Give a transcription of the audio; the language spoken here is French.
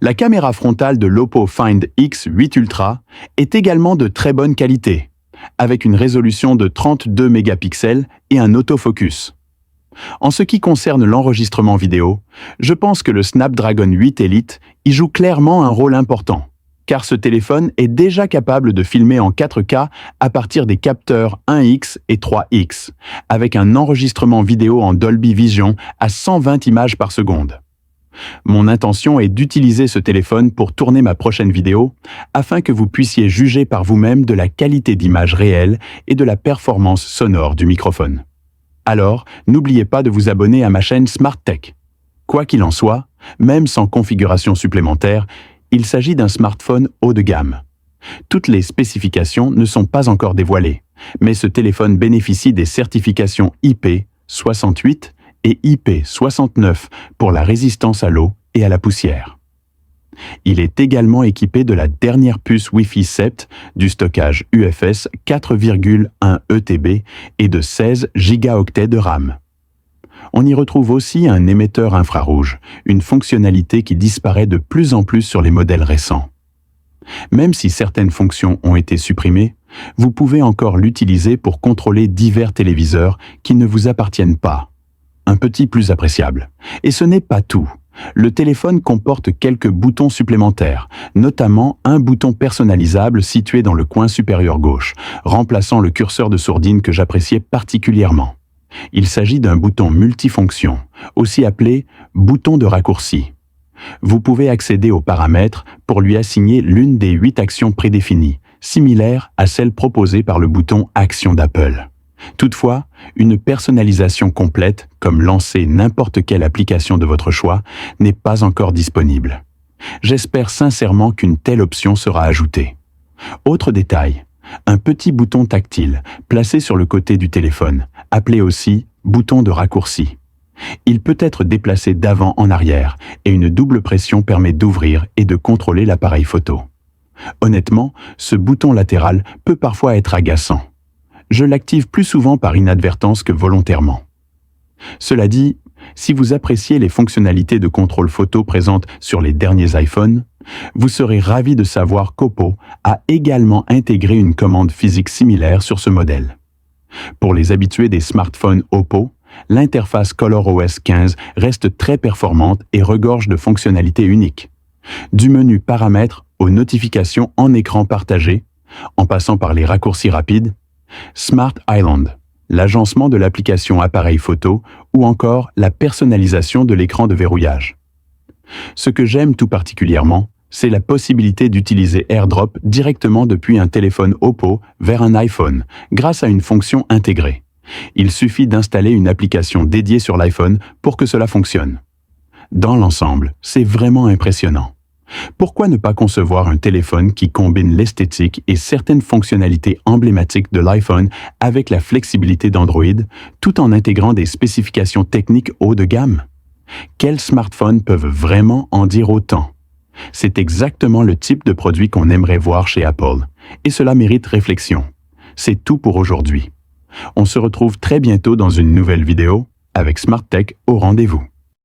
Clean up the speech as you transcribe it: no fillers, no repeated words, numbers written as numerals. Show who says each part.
Speaker 1: La caméra frontale de l'Oppo Find X8 Ultra est également de très bonne qualité, avec une résolution de 32 mégapixels et un autofocus. En ce qui concerne l'enregistrement vidéo, je pense que le Snapdragon 8 Elite y joue clairement un rôle important, car ce téléphone est déjà capable de filmer en 4K à partir des capteurs 1X et 3X, avec un enregistrement vidéo en Dolby Vision à 120 images par seconde. Mon intention est d'utiliser ce téléphone pour tourner ma prochaine vidéo, afin que vous puissiez juger par vous-même de la qualité d'image réelle et de la performance sonore du microphone. Alors, n'oubliez pas de vous abonner à ma chaîne Smart Tech. Quoi qu'il en soit, même sans configuration supplémentaire, il s'agit d'un smartphone haut de gamme. Toutes les spécifications ne sont pas encore dévoilées, mais ce téléphone bénéficie des certifications IP68 et IP69 pour la résistance à l'eau et à la poussière. Il est également équipé de la dernière puce Wi-Fi 7, du stockage UFS 4,1 ETB et de 16 gigaoctets de RAM. On y retrouve aussi un émetteur infrarouge, une fonctionnalité qui disparaît de plus en plus sur les modèles récents. Même si certaines fonctions ont été supprimées, vous pouvez encore l'utiliser pour contrôler divers téléviseurs qui ne vous appartiennent pas. Un petit plus appréciable. Et ce n'est pas tout. Le téléphone comporte quelques boutons supplémentaires, notamment un bouton personnalisable situé dans le coin supérieur gauche, remplaçant le curseur de sourdine que j'appréciais particulièrement. Il s'agit d'un bouton multifonction, aussi appelé bouton de raccourci. Vous pouvez accéder aux paramètres pour lui assigner l'une des 8 actions prédéfinies, similaires à celles proposées par le bouton Action d'Apple. Toutefois, une personnalisation complète, comme lancer n'importe quelle application de votre choix, n'est pas encore disponible. J'espère sincèrement qu'une telle option sera ajoutée. Autre détail, un petit bouton tactile, placé sur le côté du téléphone, appelé aussi bouton de raccourci. Il peut être déplacé d'avant en arrière et une double pression permet d'ouvrir et de contrôler l'appareil photo. Honnêtement, ce bouton latéral peut parfois être agaçant. Je l'active plus souvent par inadvertance que volontairement. Cela dit, si vous appréciez les fonctionnalités de contrôle photo présentes sur les derniers iPhones, vous serez ravi de savoir qu'Oppo a également intégré une commande physique similaire sur ce modèle. Pour les habitués des smartphones Oppo, l'interface ColorOS 15 reste très performante et regorge de fonctionnalités uniques. Du menu paramètres aux notifications en écran partagé, en passant par les raccourcis rapides, Smart Island, l'agencement de l'application appareil photo ou encore la personnalisation de l'écran de verrouillage. Ce que j'aime tout particulièrement, c'est la possibilité d'utiliser AirDrop directement depuis un téléphone Oppo vers un iPhone, grâce à une fonction intégrée. Il suffit d'installer une application dédiée sur l'iPhone pour que cela fonctionne. Dans l'ensemble, c'est vraiment impressionnant. Pourquoi ne pas concevoir un téléphone qui combine l'esthétique et certaines fonctionnalités emblématiques de l'iPhone avec la flexibilité d'Android, tout en intégrant des spécifications techniques haut de gamme? Quels smartphones peuvent vraiment en dire autant? C'est exactement le type de produit qu'on aimerait voir chez Apple, et cela mérite réflexion. C'est tout pour aujourd'hui. On se retrouve très bientôt dans une nouvelle vidéo avec Smart Tech au rendez-vous.